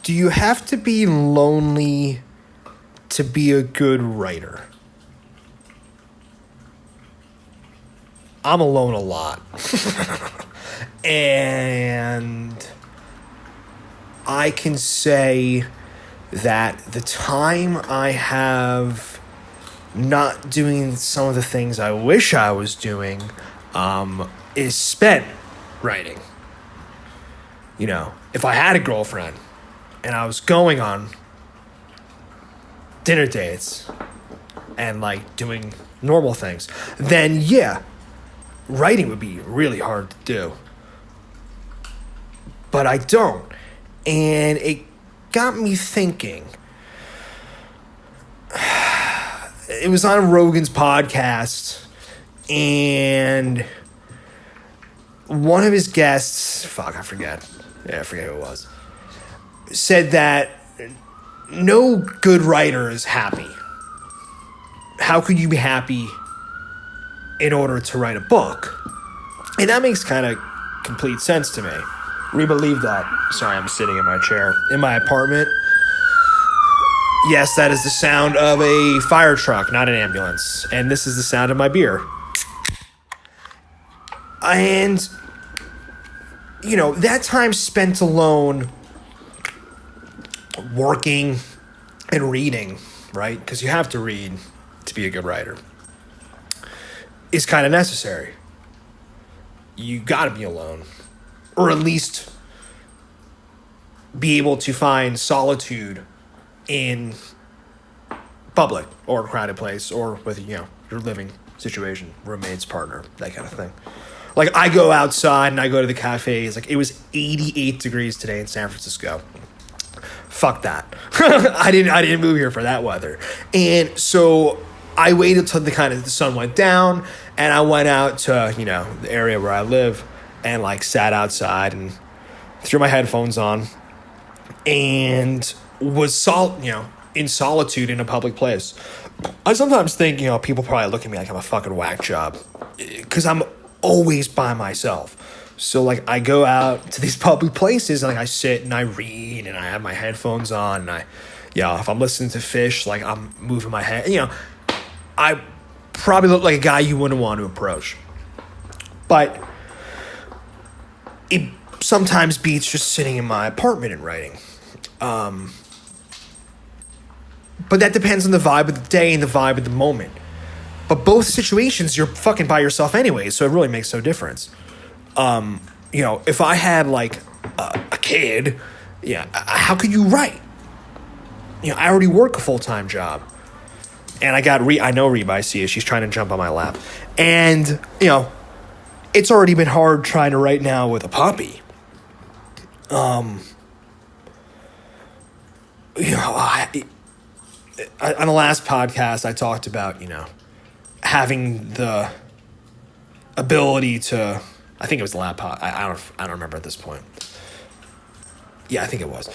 Do you have to be lonely to be a good writer? I'm alone a lot. And I can say that the time I have not doing some of the things I wish I was doing is spent writing. You know, if I had a girlfriend and I was going on dinner dates and like doing normal things, then yeah, writing would be really hard to do. But I don't. And it got me thinking. It was on Rogan's podcast, and one of his guests, I forget who it was, said that no good writer is happy. How could you be happy in order to write a book? And that makes kind of complete sense to me. Re-believe that. Sorry, I'm sitting in my chair in my apartment. Yes, that is the sound of a fire truck, not an ambulance. And this is the sound of my beer. And, you know, that time spent alone working and reading, right? Because you have to read to be a good writer, is kind of necessary. You got to be alone. Or at least be able to find solitude in public or a crowded place or with, you know, your living situation, roommates, partner, that kind of thing. Like, I go outside and I go to the cafes. Like, it was 88 degrees today in San Francisco. Fuck that. I didn't move here for that weather. And so I waited till the sun went down, and I went out to, you know, the area where I live, and like sat outside and threw my headphones on and was in solitude in a public place. I sometimes think, you know, people probably look at me like I'm a fucking whack job because I'm always by myself. So like I go out to these public places and like I sit and I read and I have my headphones on and if I'm listening to Fish, like I'm moving my head, you know, I probably look like a guy you wouldn't want to approach. But it sometimes beats just sitting in my apartment and writing. But that depends on the vibe of the day and the vibe of the moment. But both situations, you're fucking by yourself anyway, so it really makes no difference. You know, if I had like a kid, how could you write? You know, I already work a full-time job. And I know Reba, I see it. She's trying to jump on my lap. And, you know, it's already been hard trying to write now with a puppy. You know, on the last podcast, I talked about, you know, having the ability to, I think it was the last pod. I don't remember at this point. Yeah, I think it was.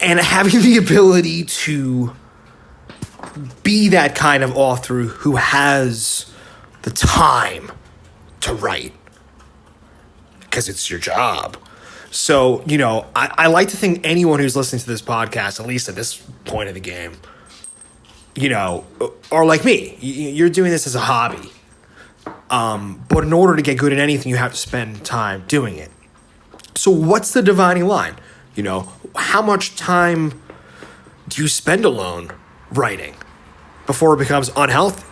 And having the ability to be that kind of author who has the time to write. Because it's your job. So, you know, I like to think anyone who's listening to this podcast, at least at this point of the game, you know, are like me. You're doing this as a hobby. But in order to get good at anything, you have to spend time doing it. So what's the dividing line? You know, how much time do you spend alone writing before it becomes unhealthy?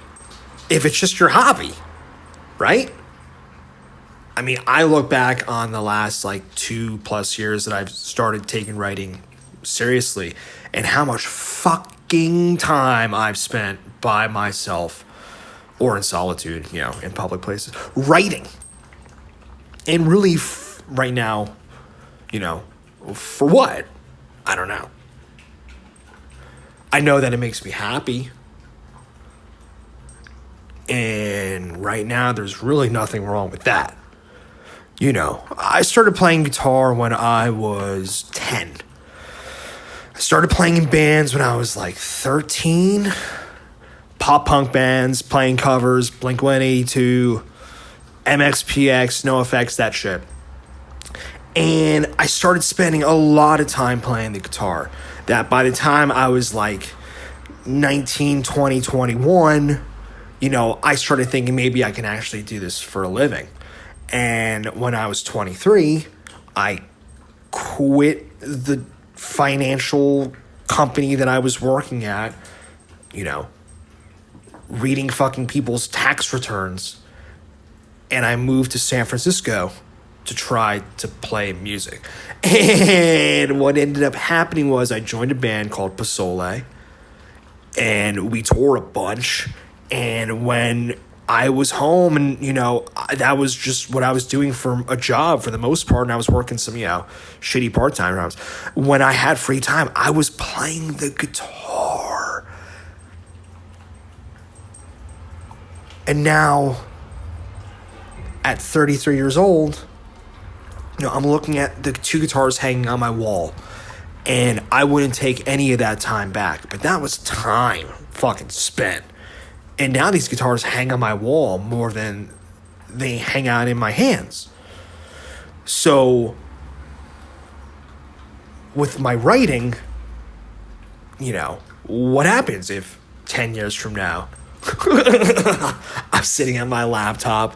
If it's just your hobby, right? I mean, I look back on the last like 2+ years that I've started taking writing seriously and how much fucking time I've spent by myself or in solitude, you know, in public places, writing. And really right now, you know, for what? I don't know. I know that it makes me happy. And right now, there's really nothing wrong with that. You know, I started playing guitar when I was 10. I started playing in bands when I was like 13. Pop punk bands, playing covers, Blink-182, MXPX, NoFX, that shit. And I started spending a lot of time playing the guitar. That by the time I was like 19, 20, 21, I started thinking maybe I can actually do this for a living. And when I was 23, I quit the financial company that I was working at, reading fucking people's tax returns. And I moved to San Francisco to try to play music. And what ended up happening was I joined a band called Pasole, and we toured a bunch. And when I was home, and that was just what I was doing for a job for the most part, and I was working some shitty part-time jobs. When I had free time, I was playing the guitar. And now, at 33 years old, I'm looking at the 2 guitars hanging on my wall, and I wouldn't take any of that time back. But that was time fucking spent. And now these guitars hang on my wall more than they hang out in my hands. So, with my writing, what happens if 10 years from now, I'm sitting at my laptop,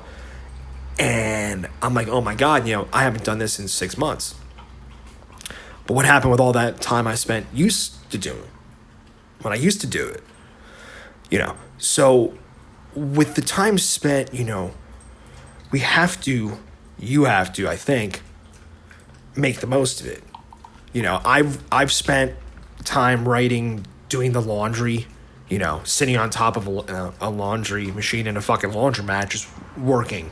and I'm like, oh my God, I haven't done this in 6 months. But what happened with all that time I spent used to doing when I used to do it? So with the time spent, you have to, I think, make the most of it. I've spent time writing, doing the laundry, sitting on top of a laundry machine in a fucking laundromat, just working.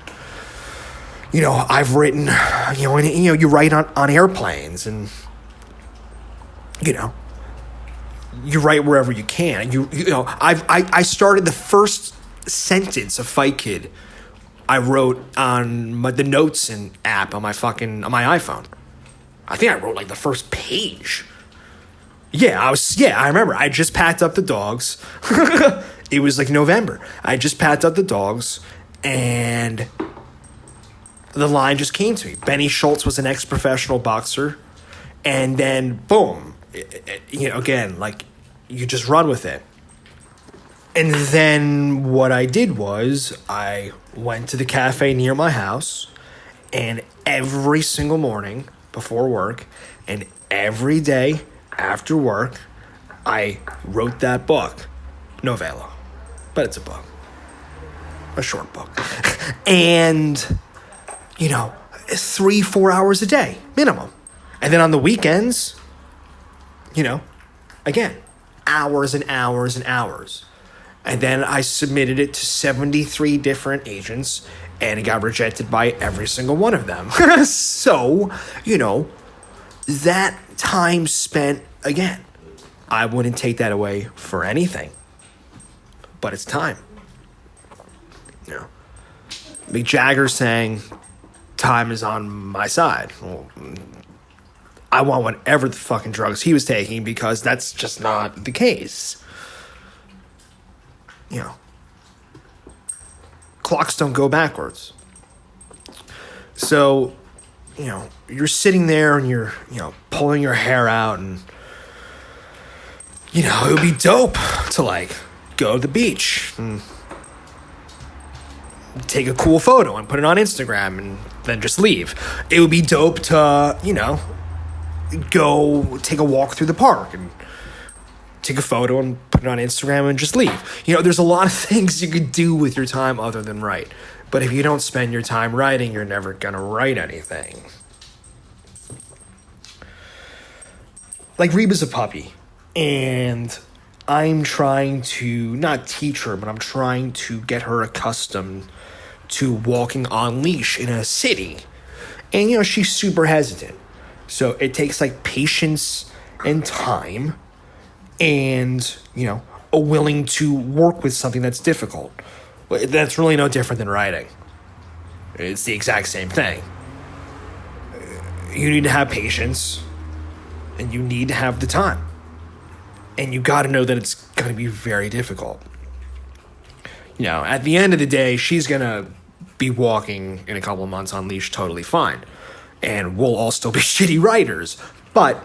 I've written, and, you write on airplanes, and, you write wherever you can. I started the first sentence of Fight Kid I wrote on the notes and app on my iPhone. I think I wrote like the first page. I remember. I just packed up the dogs. It was like November. I just packed up the dogs, and the line just came to me. Benny Schultz was an ex-professional boxer. And then, boom, again, like, you just run with it. And then what I did was I went to the cafe near my house, and every single morning before work and every day after work, I wrote that book. Novella. But it's a book. A short book. And 3-4 hours a day, minimum. And then on the weekends, again, hours and hours and hours. And then I submitted it to 73 different agents, and it got rejected by every single one of them. So, that time spent, again, I wouldn't take that away for anything. But it's time. Mick Jagger saying, time is on my side. Well, I want whatever the fucking drugs he was taking, because that's just not the case. Clocks don't go backwards. So, you're sitting there and you're, pulling your hair out, and, it would be dope to, like, go to the beach and take a cool photo and put it on Instagram and then just leave. It would be dope to, go take a walk through the park and take a photo and put it on Instagram and just leave. There's a lot of things you could do with your time other than write. But if you don't spend your time writing, you're never going to write anything. Like, Reba's a puppy, and I'm trying to not teach her, but I'm trying to get her accustomed to walking on leash in a city. And, she's super hesitant. So it takes, like, patience and time and, a willing to work with something that's difficult. That's really no different than writing. It's the exact same thing. You need to have patience, and you need to have the time. And you got to know that it's going to be very difficult. At the end of the day, she's going to be walking in a couple of months on leash totally fine. and we'll all still be shitty writers, but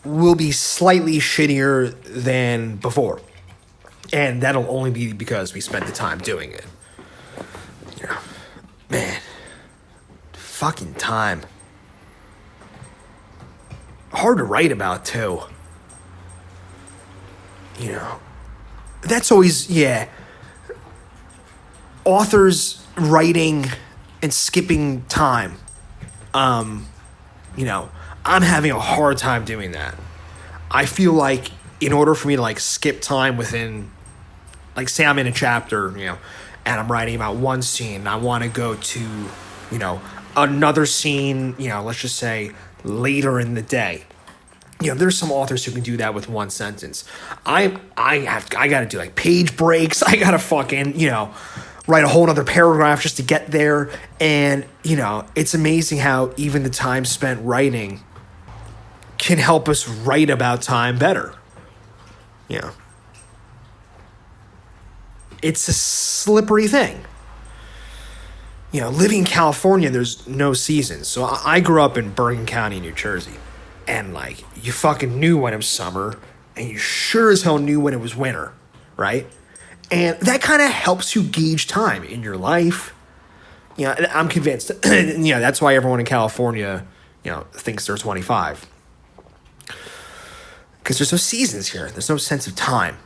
we'll be slightly shittier than before. And that'll only be because we spent the time doing it. Man, fucking time. Hard to write about, too. That's always, authors writing and skipping time. I'm having a hard time doing that. I feel like in order for me to, skip time within, say I'm in a chapter, and I'm writing about one scene, and I want to go to, another scene, let's just say later in the day. There's some authors who can do that with one sentence. I got to do page breaks. I got to fucking, write a whole other paragraph just to get there. And, it's amazing how even the time spent writing can help us write about time better. It's a slippery thing. Living in California, there's no seasons. So I grew up in Bergen County, New Jersey. And, you fucking knew when it was summer, and you sure as hell knew when it was winter, right? And that kind of helps you gauge time in your life. I'm convinced. That's why everyone in California, thinks they're 25. Because there's no seasons here. There's no sense of time.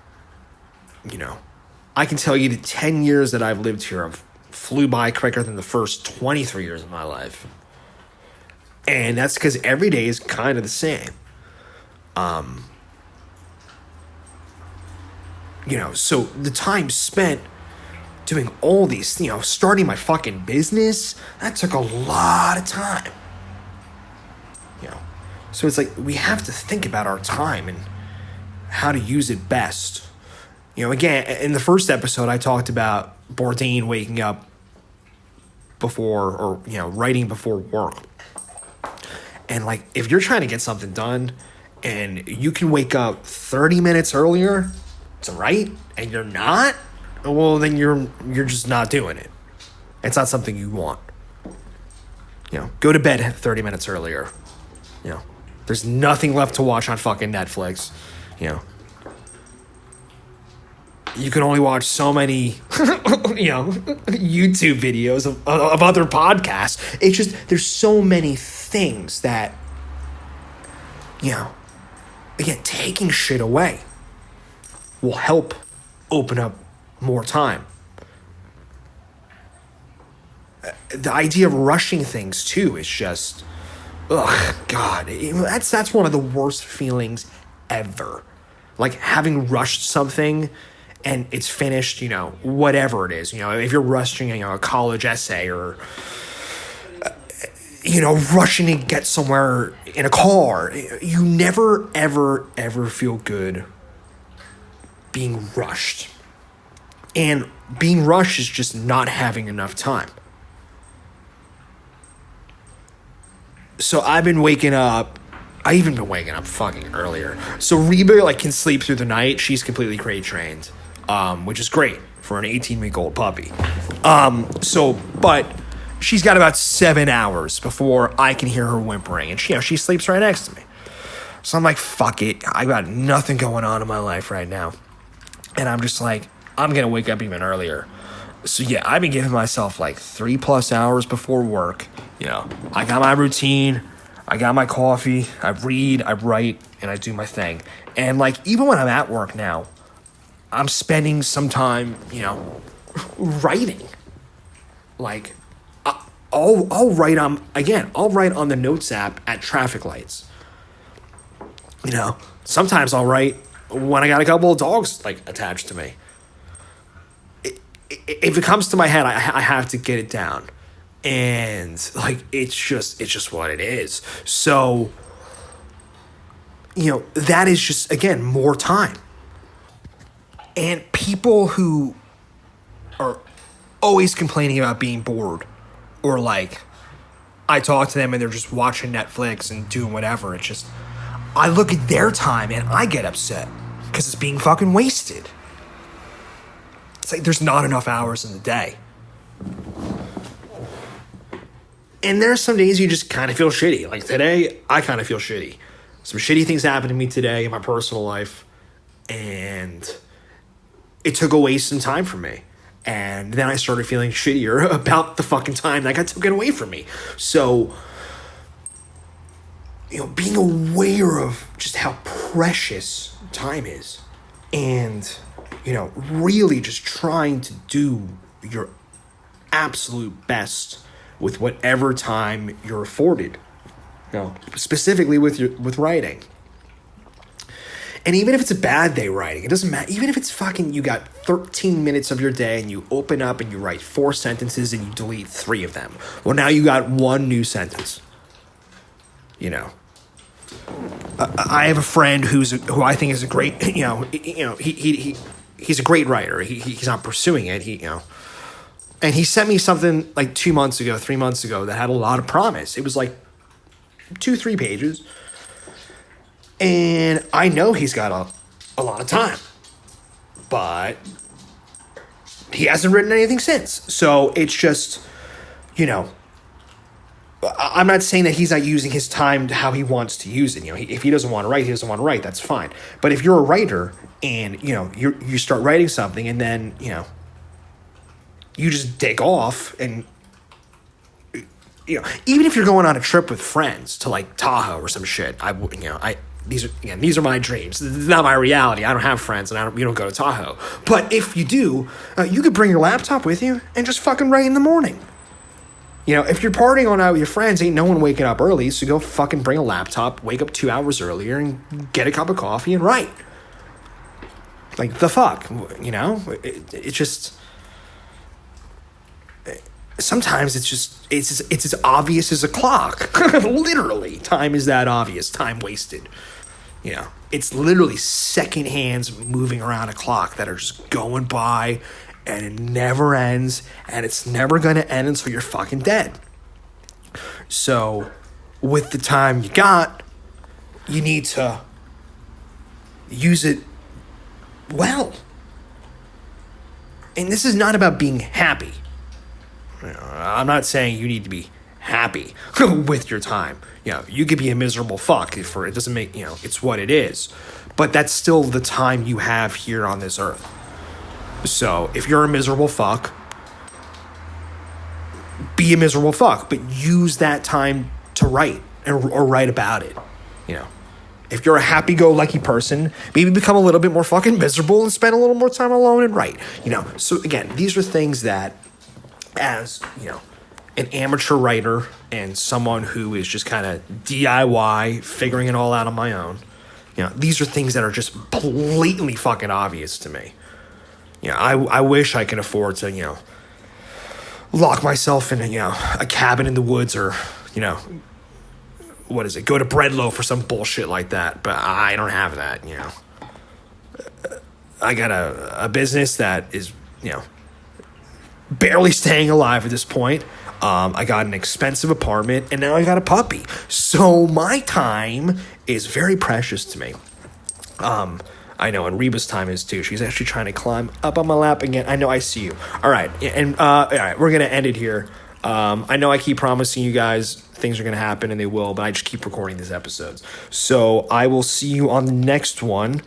I can tell you the 10 years that I've lived here have flew by quicker than the first 23 years of my life. And that's because every day is kind of the same. So the time spent doing all these, starting my fucking business, that took a lot of time. So it's we have to think about our time and how to use it best. Again, in the first episode, I talked about Bourdain waking up before, or, writing before work. And, if you're trying to get something done and you can wake up 30 minutes earlier to write and you're not, well, then you're just not doing it. It's not something you want. Go to bed 30 minutes earlier. There's nothing left to watch on fucking Netflix. You can only watch so many, YouTube videos of other podcasts. It's just, there's so many things that, again, taking shit away will help open up more time. The idea of rushing things, too, is just, God. That's one of the worst feelings ever. Having rushed something and it's finished, whatever it is. If you're rushing, a college essay or, rushing to get somewhere in a car, you never, ever, ever feel good being rushed. And being rushed is just not having enough time. So I've even been waking up fucking earlier. So Reba, can sleep through the night. She's completely crate trained. Which is great for an 18-week-old puppy. But she's got about 7 hours before I can hear her whimpering, and she sleeps right next to me. So I'm like, fuck it, I got nothing going on in my life right now, and I'm just I'm gonna wake up even earlier. So I've been giving myself 3+ hours before work. I got my routine, I got my coffee, I read, I write, and I do my thing. And even when I'm at work now, I'm spending some time, writing. I'll write on the notes app at traffic lights. Sometimes I'll write when I got a couple of dogs attached to me. If it comes to my head, I have to get it down, and it's just what it is. So that is just, again, more time. And people who are always complaining about being bored, or I talk to them and they're just watching Netflix and doing whatever. It's just, I look at their time and I get upset because it's being fucking wasted. It's there's not enough hours in the day. And there's some days you just kind of feel shitty. Like today, I kind of feel shitty. Some shitty things happened to me today in my personal life, and it took away some time from me. And then I started feeling shittier about the fucking time that got taken away from me. So, being aware of just how precious time is, and, really just trying to do your absolute best with whatever time you're afforded. Specifically with writing. And even if it's a bad day writing, it doesn't matter. Even if it's fucking, you got 13 minutes of your day and you open up and you write 4 sentences and you delete 3 of them. Well, now you got 1 new sentence. I have a friend who I think is a great, he's a great writer. He's not pursuing it. And he sent me something like 2 months ago, 3 months ago that had a lot of promise. It was like 2-3 pages. And I know he's got a lot of time, but he hasn't written anything since. So it's just, I'm not saying that he's not using his time how he wants to use it. If he doesn't want to write, he doesn't want to write. That's fine. But if you're a writer and, you start writing something and then, you just take off and, even if you're going on a trip with friends to like Tahoe or some shit, these are my dreams. This is not my reality. I don't have friends, and we don't go to Tahoe. But if you do, you could bring your laptop with you and just fucking write in the morning. If you're partying on out with your friends, ain't no one waking up early, so go fucking bring a laptop, wake up 2 hours earlier, and get a cup of coffee and write. Like, the fuck, It just... Sometimes it's as obvious as a clock. Literally, time is that obvious. Time wasted. It's literally second hands moving around a clock that are just going by, and it never ends, and it's never going to end until you're fucking dead. So, with the time you got, you need to use it well. And this is not about being happy. I'm not saying you need to be happy with your time. You could be a miserable fuck it doesn't make, it's what it is. But that's still the time you have here on this earth. So if you're a miserable fuck, be a miserable fuck, but use that time to write or write about it. If you're a happy-go-lucky person, maybe become a little bit more fucking miserable and spend a little more time alone and write. So again, these are things that, as an amateur writer and someone who is just kind of DIY, figuring it all out on my own, these are things that are just blatantly fucking obvious to me. I wish I could afford to, lock myself in a cabin in the woods or, what is it, go to Breadloaf or some bullshit like that, but I don't have that. I got a business that is, barely staying alive at this point. I got an expensive apartment, and now I got a puppy. So my time is very precious to me. I know, and Reba's time is too. She's actually trying to climb up on my lap again. I know, I see you. All right, and all right, we're gonna end it here. I know I keep promising you guys things are gonna happen, and they will, but I just keep recording these episodes. So I will see you on the next one.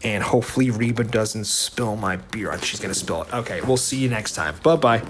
And hopefully Reba doesn't spill my beer. She's going to spill it. Okay, we'll see you next time. Bye-bye.